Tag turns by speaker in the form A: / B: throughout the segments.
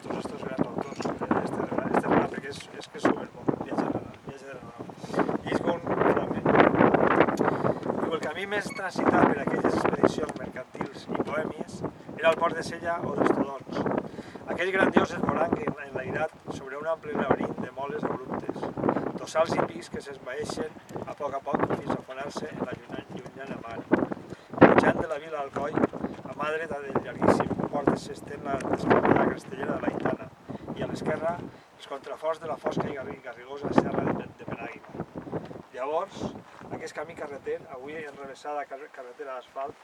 A: todos estos grans autors, este relato que és que és superbo, viatge de la nau. I és com el camí més transitat per aquelles expedicions mercantils i bohèmies era el port de Sella o d'Estrodons, aquell grandiós esvoranc enlairat sobre un ample laberint de moles abruptes, tossals i pics que s'esvaeixen a poc fins a afonar-se en la llunyana mar. Pujant de la vila d'Alcoi, a mà dreta del llarguíssim port s'estén la descampada castellera de l'Aitana i a l'esquerra els contraforts de la fosca i garrigosa serra de Penàguila. Llavors, aquest camí carreter, avui enrevessada carretera d'asfalt,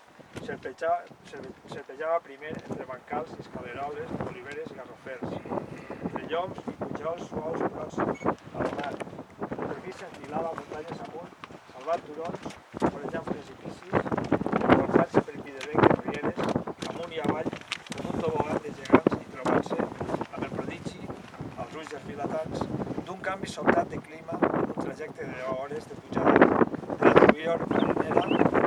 A: serpejava primer entre bancals, escaleroles, oliveres i garrofers, entre lloms i pujols suaus pròxims al mar. Per fi s'enfilava muntanyes amunt, salvant turons, vorejant precipicis, envoltats per pidebenques rieres, amunt i avall, com un tobogan de gegants i trobant-se amb el prodigi, als ulls esbilatats, d'un canvi sobtat de clima en un trajecte de 10 hores de pujada de la Tubior marinera